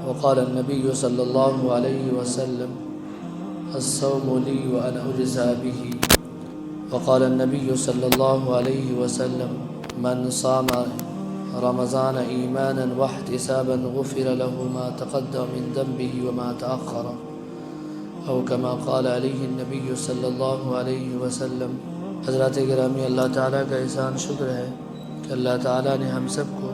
وقال النبي صلى الله عليه وسلم الصوم لي وأنا أجزى به. وقال النبي صلى الله عليه وسلم من صام رمضان إيمانا واحتسابا غفر له ما تقدم من ذنبه وما تأخر أو كما قال عليه النبي صلی اللہ علیہ وسلم. حضرات گرامی، اللہ تعالیٰ کا احسان شکر ہے کہ اللہ تعالیٰ نے ہم سب کو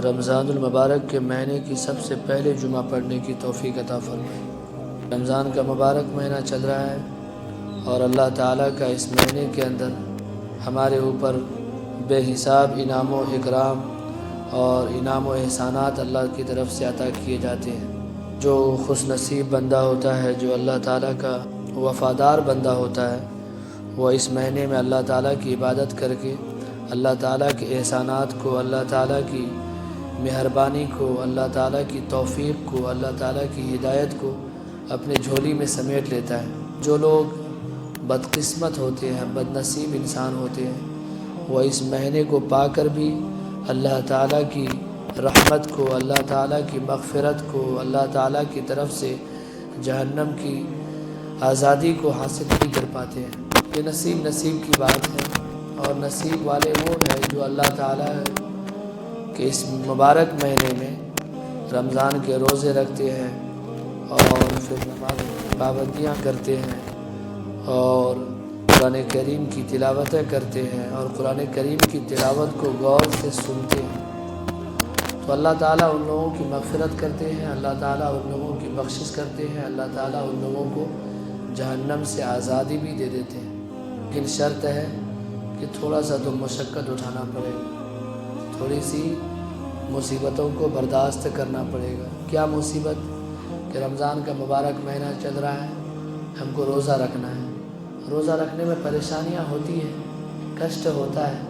رمضان المبارک کے مہینے کی سب سے پہلے جمعہ پڑھنے کی توفیق عطا فرمائی. رمضان کا مبارک مہینہ چل رہا ہے اور اللہ تعالیٰ کا اس مہینے کے اندر ہمارے اوپر بے حساب انعام و اکرام اور انعام و احسانات اللہ کی طرف سے عطا کیے جاتے ہیں. جو خوش نصیب بندہ ہوتا ہے، جو اللہ تعالیٰ کا وفادار بندہ ہوتا ہے، وہ اس مہینے میں اللہ تعالیٰ کی عبادت کر کے اللہ تعالیٰ کے احسانات کو، اللہ تعالیٰ کی مہربانی کو، اللہ تعالیٰ کی توفیق کو، اللہ تعالیٰ کی ہدایت کو اپنے جھولی میں سمیٹ لیتا ہے. جو لوگ بدقسمت ہوتے ہیں، بد نصیب انسان ہوتے ہیں، وہ اس مہینے کو پا کر بھی اللہ تعالیٰ کی رحمت کو، اللہ تعالیٰ کی مغفرت کو، اللہ تعالیٰ کی طرف سے جہنم کی آزادی کو حاصل نہیں کر پاتے ہیں. یہ نصیب کی بات ہے، اور نصیب والے وہ ہیں جو اللہ تعالیٰ کہ اس مبارک مہینے میں رمضان کے روزے رکھتے ہیں اور پھر نماز پابندیاں کرتے ہیں اور قرآن کریم کی تلاوتیں کرتے ہیں اور قرآن کریم کی تلاوت کو غور سے سنتے ہیں. تو اللہ تعالیٰ ان لوگوں کی مغفرت کرتے ہیں، اللہ تعالیٰ ان لوگوں کی بخشش کرتے ہیں، اللہ تعالیٰ ان لوگوں کو جہنم سے آزادی بھی دے دیتے ہیں. لیکن شرط ہے کہ تھوڑا سا تو مشقت اٹھانا پڑے گا، تھوڑی سی مصیبتوں کو برداشت کرنا پڑے گا. کیا مصیبت؟ کہ رمضان کا مبارک مہینہ چل رہا ہے، ہم کو روزہ رکھنا ہے. روزہ رکھنے میں پریشانیاں ہوتی ہیں، کشٹ ہوتا ہے،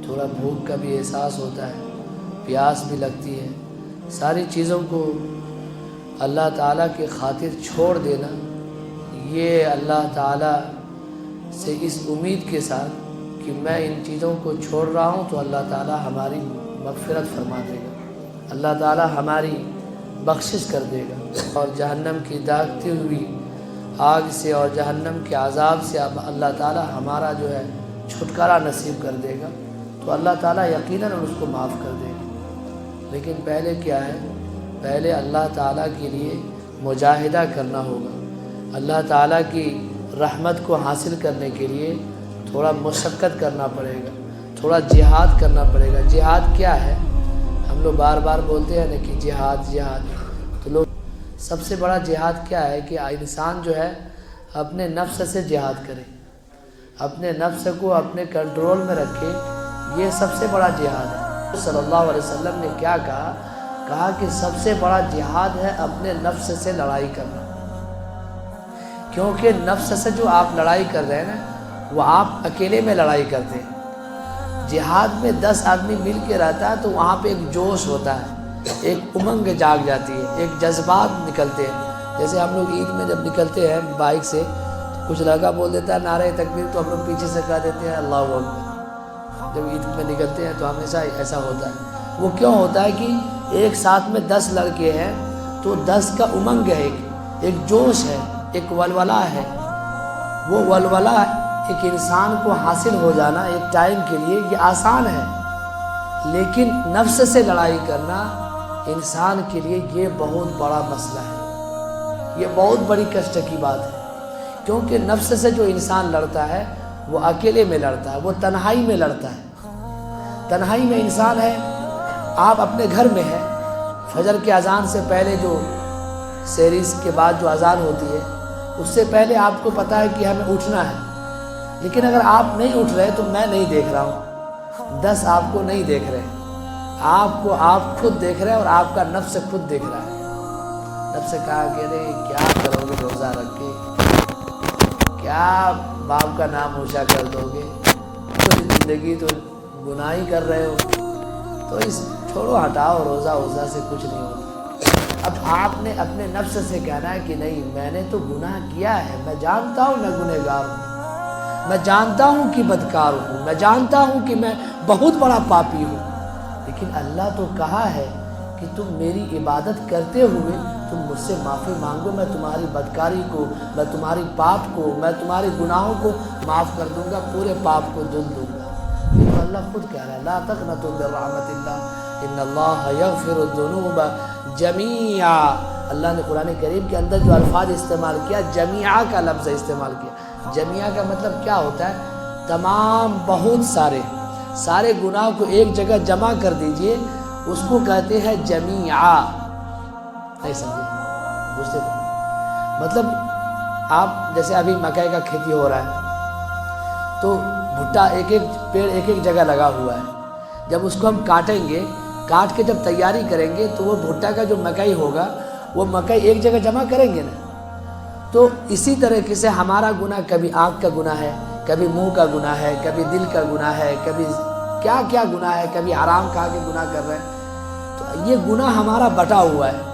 تھوڑا بھوک کا بھی احساس ہوتا ہے، پیاس بھی لگتی ہے. ساری چیزوں کو اللہ تعالیٰ کی خاطر چھوڑ دینا، یہ اللہ تعالیٰ سے اس امید کے ساتھ کہ میں ان چیزوں کو چھوڑ رہا ہوں تو اللہ تعالیٰ ہماری مغفرت فرما دے گا، اللہ تعالیٰ ہماری بخشش کر دے گا اور جہنم کی داغتی ہوئی آگ سے اور جہنم کے عذاب سے اب اللہ تعالیٰ ہمارا جو ہے چھٹکارا نصیب کر دے گا، تو اللہ تعالیٰ یقیناً اس کو معاف کر دے گا. لیکن پہلے کیا ہے؟ پہلے اللہ تعالیٰ کے لیے مجاہدہ کرنا ہوگا. اللہ تعالیٰ کی رحمت کو حاصل کرنے کے لیے تھوڑا مشقت کرنا پڑے گا، تھوڑا جہاد کرنا پڑے گا. جہاد کیا ہے؟ ہم لوگ بار بار بولتے ہیں نا کہ جہاد. تو لوگ سب سے بڑا جہاد کیا ہے؟ کہ انسان جو ہے اپنے نفس سے جہاد کرے، اپنے نفس کو اپنے کنٹرول میں رکھے. یہ سب سے بڑا جہاد ہے. صلی اللہ علیہ وسلم نے کیا کہا؟ کہا کہ سب سے بڑا جہاد ہے اپنے نفس سے لڑائی کرنا. کیونکہ نفس سے جو آپ لڑائی کر رہے ہیں نا، وہ آپ اکیلے میں لڑائی کرتے ہیں. جہاد میں 10 آدمی مل کے رہتا ہے تو وہاں پہ ایک جوش ہوتا ہے، ایک امنگ جاگ جاتی ہے، ایک جذبات نکلتے ہیں. جیسے ہم لوگ عید میں جب نکلتے ہیں بائک سے، کچھ لڑکا بول دیتا ہے نعرہ تکبیر، تو ہم لوگ پیچھے سے کہہ دیتے ہیں اللہ اکبر. جب عید میں نکلتے ہیں تو ہمیشہ ایسا ہوتا ہے. وہ کیوں ہوتا ہے؟ کہ ایک ساتھ میں 10 لڑکے ہیں تو 10 کا امنگ ہے، ایک جوش ہے، ایک ولولہ ہے. وہ ولولہ ایک انسان کو حاصل ہو جانا ایک ٹائم کے لیے یہ آسان ہے، لیکن نفس سے لڑائی کرنا انسان کے لیے یہ بہت بڑا مسئلہ ہے، یہ بہت بڑی کشٹ کی بات ہے. کیونکہ نفس سے جو انسان لڑتا ہے وہ اکیلے میں لڑتا ہے، وہ تنہائی میں لڑتا ہے. تنہائی میں انسان ہے، آپ اپنے گھر میں ہیں، فجر کے اذان سے پہلے جو سحریز کے بعد جو اذان ہوتی ہے اس سے پہلے آپ کو پتہ ہے کہ ہمیں اٹھنا ہے. لیکن اگر آپ نہیں اٹھ رہے تو میں نہیں دیکھ رہا ہوں، 10 آپ کو نہیں دیکھ رہے، آپ کو آپ خود دیکھ رہے ہیں اور آپ کا نفس خود دیکھ رہا ہے. نفس کہا کہ ارے کیا کرو گے روزہ رکھ کے، کیا باپ کا نام اونچا کر دو گے، پوری زندگی تو گناہ ہی کر رہے ہو، تو اس چھوڑو ہٹاؤ، روزہ سے کچھ نہیں ہوتا. اب آپ نے اپنے نفس سے کہنا ہے کہ نہیں، میں نے تو گناہ کیا ہے، میں جانتا ہوں میں گنہگار ہوں، میں جانتا ہوں کہ بدکار ہوں، میں جانتا ہوں کہ میں بہت بڑا پاپی ہوں. لیکن اللہ تو کہا ہے کہ تم میری عبادت کرتے ہوئے تم مجھ سے معافی مانگو، میں تمہاری بدکاری کو، میں تمہاری پاپ کو، میں تمہارے گناہوں کو معاف کر دوں گا، پورے پاپ کو دھل دوں گا۔ یہ تو اللہ خود کہہ رہا ہے، لا تقنطوا من رحمت اللہ ان اللہ یغفر الذنوب جمیعا۔ اللہ نے قرآن کریم کے اندر جو الفاظ استعمال کیا، جمیعا کا لفظ استعمال کیا۔ جمیعا کا مطلب کیا ہوتا ہے؟ تمام، بہت سارے گناہ کو ایک جگہ جمع کر دیجئے، اس کو کہتے ہیں جمیعا۔ نہیں سمجھے؟ دوسرے مطلب آپ جیسے ابھی مکئی کا کھیتی ہو رہا ہے تو بھٹا ایک پیڑ ایک جگہ لگا ہوا ہے، جب اس کو ہم کاٹیں گے، کاٹ کے جب تیاری کریں گے تو وہ بھٹا کا جو مکئی ہوگا وہ مکئی ایک جگہ جمع کریں گے نا۔ تو اسی طریقے سے ہمارا گناہ، کبھی آنکھ کا گناہ ہے، کبھی منہ کا گناہ ہے، کبھی دل کا گناہ ہے، کبھی کیا کیا گناہ ہے، کبھی حرام کھا کے گناہ کر رہے ہیں، تو یہ گناہ ہمارا بٹا ہوا ہے۔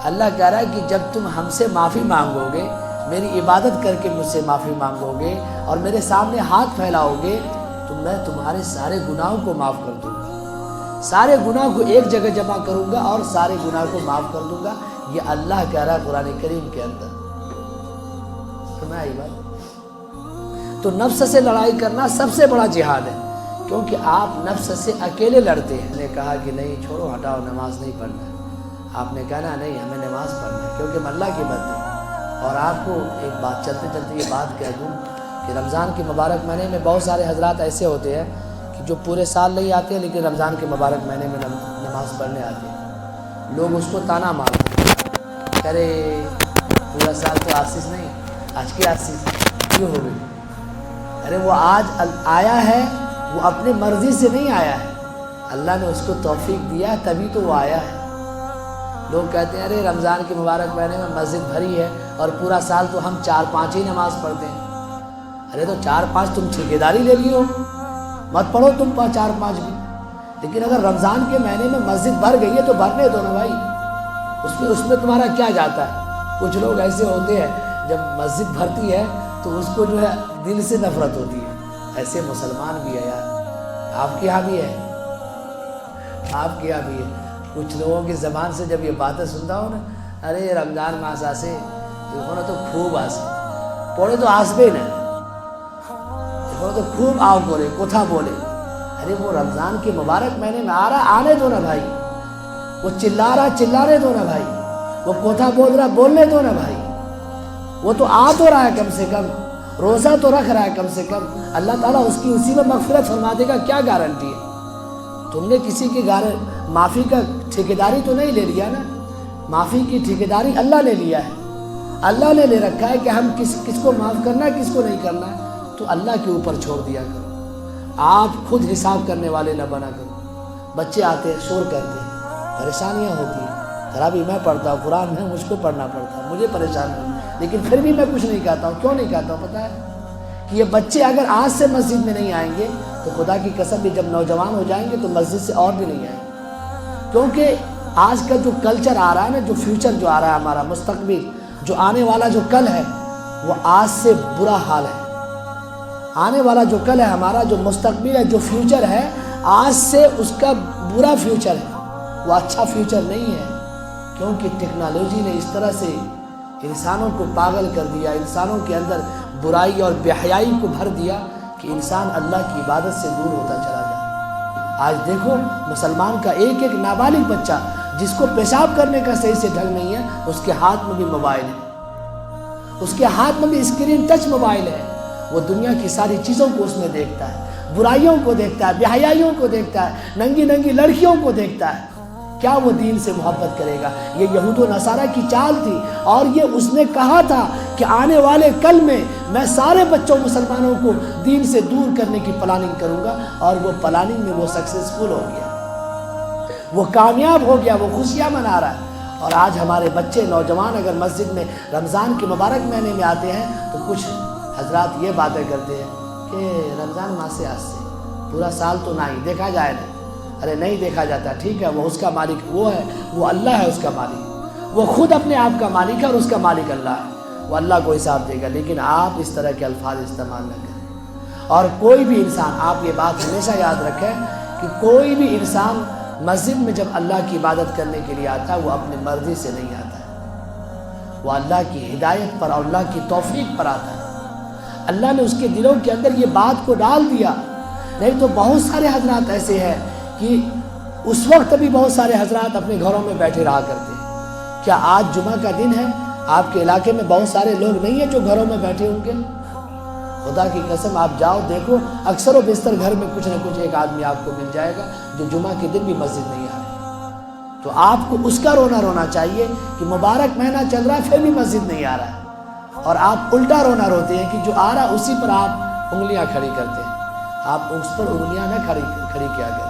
اللہ کہہ رہا ہے کہ جب تم ہم سے معافی مانگو گے، میری عبادت کر کے مجھ سے معافی مانگو گے اور میرے سامنے ہاتھ پھیلاؤ گے تو میں تمہارے سارے گناہوں کو معاف کر دوں گا، سارے گناہ کو ایک جگہ جمع کروں گا اور سارے گناہ کو معاف کر دوں گا۔ یہ اللہ کہہ رہا ہے قرآن کریم کے اندر۔ سمجھ بات؟ تو نفس سے لڑائی کرنا سب سے بڑا جہاد ہے، کیونکہ آپ نفس سے اکیلے لڑتے ہیں۔ نے کہا کہ نہیں چھوڑو، ہٹاؤ، نماز نہیں پڑھنا ہے۔ آپ نے کہنا نہیں، ہمیں نماز پڑھنا ہے کیونکہ ہم اللہ کے بندے ہیں۔ اور آپ کو ایک بات چلتے چلتے یہ بات کہہ دوں کہ رمضان کے مبارک مہینے میں بہت سارے حضرات ایسے ہوتے ہیں کہ جو پورے سال نہیں آتے ہیں لیکن رمضان کے مبارک مہینے میں نماز پڑھنے آتے ہیں۔ لوگ اس کو طعنہ مارتے ہیں، ارے پورا سال تو آسیس نہیں، آج کی آسیس کیوں ہو گئی؟ ارے وہ آج آیا ہے، وہ اپنے مرضی سے نہیں آیا ہے، اللہ نے اس کو توفیق دیا تبھی تو وہ آیا ہے۔ لوگ کہتے ہیں ارے رمضان کے مبارک مہینے میں مسجد بھری ہے اور پورا سال تو ہم 4-5 ہی نماز پڑھتے ہیں۔ ارے تو 4-5 تم ٹھیکیداری لے لیو، مت پڑھو تم 4-5 بھی، لیکن اگر رمضان کے مہینے میں مسجد بھر گئی ہے تو بھرنے دو نا بھائی، اس میں تمہارا کیا جاتا ہے؟ کچھ لوگ ایسے ہوتے ہیں جب مسجد بھرتی ہے تو اس کو جو ہے دل سے نفرت ہوتی ہے۔ ایسے مسلمان بھی ہے یار، آپ کے یہاں بھی ہے، آپ کے یہاں بھی ہے۔ کچھ لوگوں کی زبان سے جب یہ باتیں سنتا ہوں نا، ارے رمضان ماس آسے دیکھو تو خوب آسے پڑے تو آسبے نا، دیکھو تو خوب آؤ بولے کوتھا بولے۔ ارے وہ رمضان کے مبارک مہینے میں آ رہا، آنے دو نا بھائی، وہ چلا رہا، چلانے دو نا بھائی، وہ کوتھا بول رہا، بولنے دو نا بھائی، وہ تو آ تو رہا ہے، کم سے کم روزہ تو رکھ رہا ہے، کم سے کم اللہ تعالیٰ اس کی اسی میں مغفرت فرما دے گا، کیا گارنٹی ہے؟ تم نے کسی کی معافی کا ٹھیکیداری تو نہیں لے لیا نا، معافی کی ٹھیکیداری اللہ نے لیا ہے، اللہ نے لے رکھا ہے کہ ہم کس کو معاف کرنا ہے، کس کو نہیں کرنا ہے، تو اللہ کے اوپر چھوڑ دیا کرو، آپ خود حساب کرنے والے نہ بنا کرو۔ بچے آتے ہیں، شور کرتے ہیں، پریشانیاں ہوتی ہیں، تراویح میں پڑھتا ہوں، قرآن میں مجھ کو پڑھنا پڑتا ہے، مجھے پریشان ہوں، لیکن پھر بھی میں کچھ نہیں کہتا ہوں۔ کیوں نہیں کہتا ہوں پتہ ہے؟ کہ یہ بچے اگر آج سے مسجد میں نہیں آئیں گے تو خدا کی قسم جب نوجوان ہو جائیں گے تو مسجد سے اور بھی نہیں آئیں گے، کیونکہ آج کا جو کلچر آ رہا ہے نا، جو فیوچر جو آ رہا ہے، ہمارا مستقبل جو آنے والا جو کل ہے، وہ آج سے برا حال ہے۔ آنے والا جو کل ہے، ہمارا جو مستقبل ہے، جو فیوچر ہے، آج سے اس کا برا فیوچر ہے، وہ اچھا فیوچر نہیں ہے، کیونکہ ٹیکنالوجی نے اس طرح سے انسانوں کو پاگل کر دیا، انسانوں کے اندر برائی اور بے حیائی کو بھر دیا کہ انسان اللہ کی عبادت سے دور ہوتا چلا جائے۔ آج دیکھو مسلمان کا ایک نابالغ بچہ جس کو پیشاب کرنے کا صحیح سے ڈھنگ نہیں ہے، اس کے ہاتھ میں بھی موبائل ہے، اس کے ہاتھ میں بھی اسکرین ٹچ موبائل ہے، وہ دنیا کی ساری چیزوں کو اس میں دیکھتا ہے، برائیوں کو دیکھتا ہے، بے حیائیوں کو دیکھتا ہے، ننگی ننگی لڑکیوں کو دیکھتا ہے۔ کیا وہ دین سے محبت کرے گا؟ یہ یہود و نصارہ کی چال تھی، اور یہ اس نے کہا تھا کہ آنے والے کل میں سارے بچوں مسلمانوں کو دین سے دور کرنے کی پلاننگ کروں گا، اور وہ پلاننگ میں وہ سکسیسفل ہو گیا، وہ کامیاب ہو گیا، وہ خوشیاں منا رہا ہے۔ اور آج ہمارے بچے نوجوان اگر مسجد میں رمضان کے مبارک مہینے میں آتے ہیں تو کچھ حضرات یہ باتیں کرتے ہیں کہ رمضان ماہ سے آج سے پورا سال تو نہ ہی دیکھا جائے نا۔ ارے نہیں دیکھا جاتا، ٹھیک ہے، وہ اس کا مالک وہ ہے، وہ اللہ ہے اس کا مالک، وہ خود اپنے آپ کا مالک ہے اور اس کا مالک اللہ ہے، وہ اللہ کو حساب دے گا، لیکن آپ اس طرح کے الفاظ استعمال نہ کریں۔ اور کوئی بھی انسان، آپ یہ بات ہمیشہ یاد رکھیں کہ کوئی بھی انسان مسجد میں جب اللہ کی عبادت کرنے کے لیے آتا ہے وہ اپنی مرضی سے نہیں آتا ہے، وہ اللہ کی ہدایت پر اور اللہ کی توفیق پر آتا ہے۔ اللہ نے اس کے دلوں کے اندر یہ بات کو ڈال دیا، نہیں تو بہت سارے حضرات ایسے ہیں کہ اس وقت بھی بہت سارے حضرات اپنے گھروں میں بیٹھے رہا کرتے ہیں۔ کیا آج جمعہ کا دن ہے؟ آپ کے علاقے میں بہت سارے لوگ نہیں ہیں جو گھروں میں بیٹھے ہوں گے؟ خدا کی قسم آپ جاؤ دیکھو، اکثر و بیشتر گھر میں کچھ نہ کچھ ایک آدمی آپ کو مل جائے گا جو جمعہ کے دن بھی مسجد نہیں آ رہا۔ تو آپ کو اس کا رونا چاہیے کہ مبارک مہینہ چل رہا ہے پھر بھی مسجد نہیں آ رہا ہے، اور آپ الٹا روتے ہیں کہ جو آ رہا اسی پر آپ انگلیاں کھڑی کرتے ہیں۔ آپ اس پر انگلیاں نہ کھڑی کیا کریں،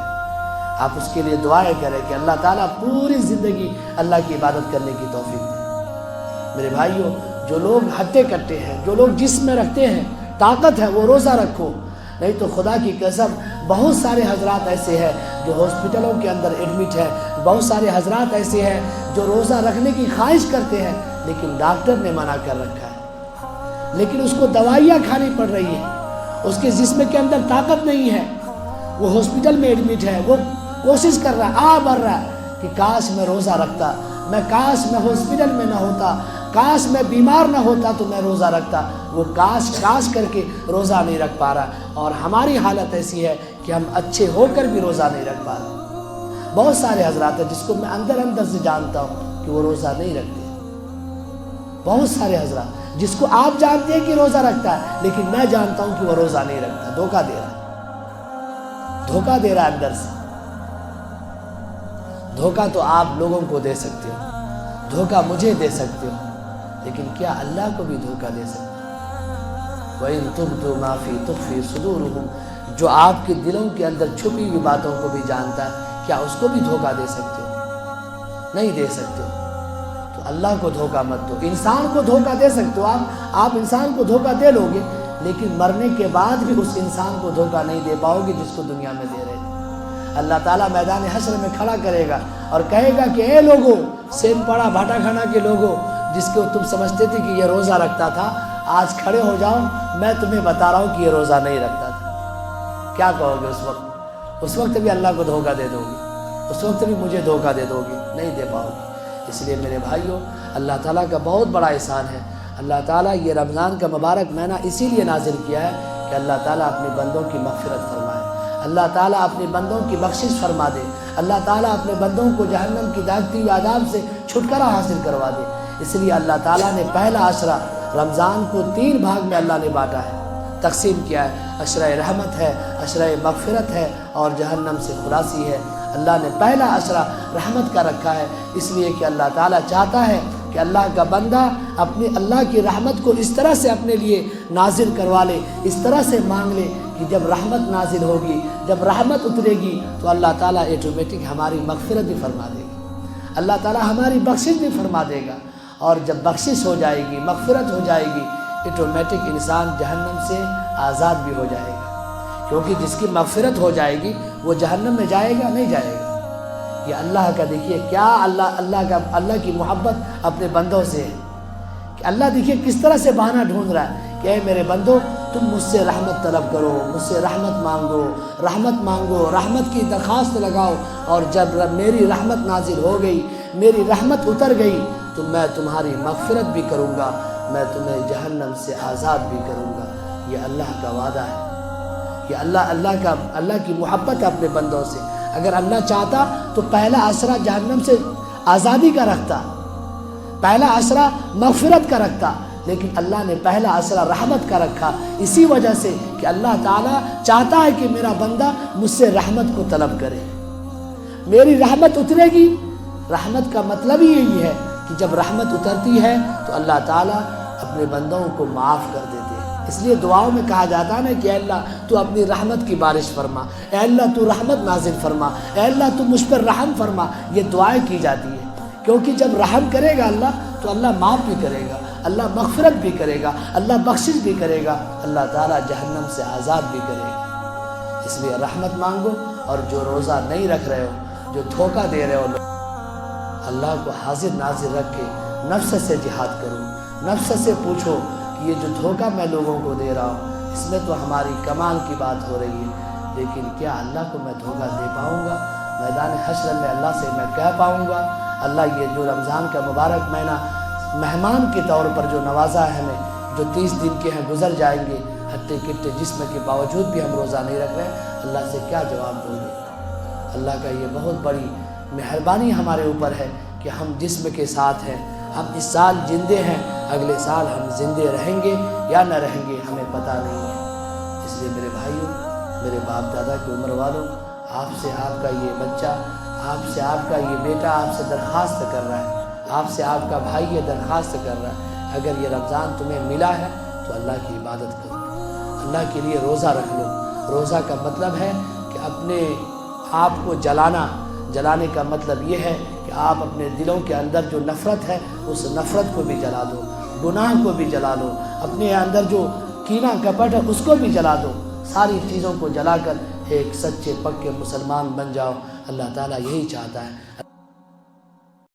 آپ اس کے لیے دعائیں کریں کہ اللہ تعالیٰ پوری زندگی اللہ کی عبادت کرنے کی توفیق دے۔ میرے بھائیوں، جو لوگ ہٹے کٹے ہیں، جو لوگ جسم میں رکھتے ہیں طاقت ہے، وہ روزہ رکھو، نہیں تو خدا کی قسم بہت سارے حضرات ایسے ہیں جو ہاسپٹلوں کے اندر ایڈمٹ ہیں، بہت سارے حضرات ایسے ہیں جو روزہ رکھنے کی خواہش کرتے ہیں لیکن ڈاکٹر نے منع کر رکھا ہے، لیکن اس کو دوائیاں کھانی پڑ رہی ہیں، اس کے جسم کے اندر طاقت نہیں ہے، وہ ہاسپٹل میں ایڈمٹ ہے، وہ کوشش کر رہا ہے، بڑھ رہا ہے کہ کاش میں روزہ رکھتا، کاش میں ہاسپٹل میں نہ ہوتا، کاش میں بیمار نہ ہوتا تو میں روزہ رکھتا۔ وہ کاش کر کے روزہ نہیں رکھ پا رہا، اور ہماری حالت ایسی ہے کہ ہم اچھے ہو کر بھی روزہ نہیں رکھ پا رہے۔ بہت سارے حضرات ہیں جس کو میں اندر سے جانتا ہوں کہ وہ روزہ نہیں رکھتے، بہت سارے حضرات جس کو آپ جانتے ہیں کہ روزہ رکھتا ہے لیکن میں جانتا ہوں کہ وہ روزہ نہیں رکھتا، دھوکہ دے رہا ہے اندر سے۔ دھوکہ تو آپ لوگوں کو دے سکتے ہو، دھوکہ مجھے دے سکتے ہو، لیکن کیا اللہ کو بھی دھوکہ دے سکتے ہو؟ وَإِن تُبْدُوا مَا فِي تُخْفِي صُدُورُهُمْ، جو آپ کے دلوں کے اندر چھپی ہوئی باتوں کو بھی جانتا ہے، کیا اس کو بھی دھوکہ دے سکتے ہو؟ نہیں دے سکتے ہو۔ تو اللہ کو دھوکہ مت دو، انسان کو دھوکہ دے سکتے ہو آپ انسان کو دھوکہ دے لو گے، لیکن مرنے کے بعد بھی اس انسان کو دھوکہ نہیں دے پاؤ گے جس کو دنیا میں دے رہے تھے۔ اللہ تعالیٰ میدان حشر میں کھڑا کرے گا اور کہے گا کہ اے لوگوں، سین پڑا بھاٹا کھانا کے لوگوں، جس کو تم سمجھتے تھے کہ یہ روزہ رکھتا تھا، آج کھڑے ہو جاؤ، میں تمہیں بتا رہا ہوں کہ یہ روزہ نہیں رکھتا تھا۔ کیا کہو گے اس وقت؟ اس وقت بھی اللہ کو دھوکہ دے دو گے، اس وقت بھی مجھے دھوکہ دے دو گے؟ نہیں دے پاؤ گے۔ اس لیے میرے بھائیوں، اللہ تعالیٰ کا بہت بڑا احسان ہے، اللہ تعالیٰ یہ رمضان کا مبارک مہینہ اسی لیے نازل کیا ہے کہ اللہ تعالیٰ اپنے بندوں کی مغفرت فرمائے، اللہ تعالیٰ اپنے بندوں کی بخشش فرما دے، اللہ تعالیٰ اپنے بندوں کو جہنم کی داغتی ہوئی عذاب سے چھٹکارا حاصل کروا دے۔ اس لیے اللہ تعالیٰ نے پہلا عشرہ رمضان کو 3 بھاگ میں اللہ نے بانٹا ہے، تقسیم کیا ہے، عشرہ رحمت ہے، عشرہ مغفرت ہے اور جہنم سے خلاصی ہے۔ اللہ نے پہلا عشرہ رحمت کا رکھا ہے، اس لیے کہ اللہ تعالیٰ چاہتا ہے کہ اللہ کا بندہ اپنی اللہ کی رحمت کو اس طرح سے اپنے لیے نازل کروا لے، اس طرح سے مانگ لے کہ جب رحمت نازل ہوگی، جب رحمت اترے گی تو اللہ تعالیٰ آٹومیٹک ہماری مغفرت بھی فرما دے گا، اللہ تعالیٰ ہماری بخشش بھی فرما دے گا، اور جب بخشش ہو جائے گی، مغفرت ہو جائے گی، آٹومیٹک انسان جہنم سے آزاد بھی ہو جائے گا، کیونکہ جس کی مغفرت ہو جائے گی وہ جہنم میں جائے گا نہیں جائے گا۔ یہ اللہ کا دیکھیے کیا اللہ کی محبت اپنے بندوں سے ہے کہ اللہ دیکھیے کس طرح سے بہانہ ڈھونڈ رہا ہے کہ اے میرے بندو، تم مجھ سے رحمت طلب کرو، مجھ سے رحمت مانگو، رحمت کی درخواست لگاؤ، اور جب میری رحمت نازل ہو گئی، میری رحمت اتر گئی تو میں تمہاری مغفرت بھی کروں گا، میں تمہیں جہنم سے آزاد بھی کروں گا۔ یہ اللہ کا وعدہ ہے، یہ اللہ کی محبت ہے اپنے بندوں سے۔ اگر اللہ چاہتا تو پہلا عشرہ جہنم سے آزادی کا رکھتا، پہلا عشرہ مغفرت کا رکھتا، لیکن اللہ نے پہلا عشرہ رحمت کا رکھا، اسی وجہ سے کہ اللہ تعالیٰ چاہتا ہے کہ میرا بندہ مجھ سے رحمت کو طلب کرے، میری رحمت اترے گی۔ رحمت کا مطلب ہی یہی ہے کہ جب رحمت اترتی ہے تو اللہ تعالیٰ اپنے بندوں کو معاف کر دیتے ہیں۔ اس لیے دعاؤں میں کہا جاتا ہے نا کہ اے اللہ تو اپنی رحمت کی بارش فرما، اے اللہ تو رحمت نازل فرما، اے اللہ تو مجھ پر رحم فرما، یہ دعائیں کی جاتی ہیں، کیونکہ جب رحم کرے گا اللہ تو اللہ معاف بھی کرے گا، اللہ مغفرت بھی کرے گا، اللہ بخشش بھی کرے گا، اللہ تعالیٰ جہنم سے آزاد بھی کرے گا۔ اس لیے رحمت مانگو، اور جو روزہ نہیں رکھ رہے ہو، جو دھوکہ دے رہے ہو، اللہ کو حاضر ناظر رکھ کے نفس سے جہاد کرو، نفس سے پوچھو کہ یہ جو دھوکہ میں لوگوں کو دے رہا ہوں اس میں تو ہماری کمال کی بات ہو رہی ہے، لیکن کیا اللہ کو میں دھوکہ دے پاؤں گا؟ میدان حشر میں اللہ سے میں کہہ پاؤں گا اللہ یہ جو رمضان کا مبارک مہینہ مہمان کے طور پر جو نوازا ہے ہمیں، جو 30 دن کے ہیں گزر جائیں گے ہٹے کٹے جسم کے باوجود بھی ہم روزہ نہیں رکھ رہے، اللہ سے کیا جواب دوں گے؟ اللہ کا یہ بہت بڑی مہربانی ہمارے اوپر ہے کہ ہم جسم کے ساتھ ہیں، ہم اس سال زندے ہیں، اگلے سال ہم زندے رہیں گے یا نہ رہیں گے ہمیں پتہ نہیں ہے۔ اس لیے میرے بھائیوں، میرے باپ دادا کی عمر والوں، آپ سے آپ کا یہ بچہ، آپ سے آپ کا یہ بیٹا آپ سے درخواست کر رہا ہے، آپ سے آپ کا بھائی یہ درخواست کر رہا ہے، اگر یہ رمضان تمہیں ملا ہے تو اللہ کی عبادت کرو، اللہ کے لیے روزہ رکھ لو۔ روزہ کا مطلب ہے کہ اپنے آپ کو جلانے کا مطلب یہ ہے کہ آپ اپنے دلوں کے اندر جو نفرت ہے اس نفرت کو بھی جلا دو، گناہ کو بھی جلا دو، اپنے اندر جو کینہ کپٹ ہے اس کو بھی جلا دو، ساری چیزوں کو جلا کر ایک سچے پکے مسلمان بن جاؤ۔ اللہ تعالیٰ یہی چاہتا ہے۔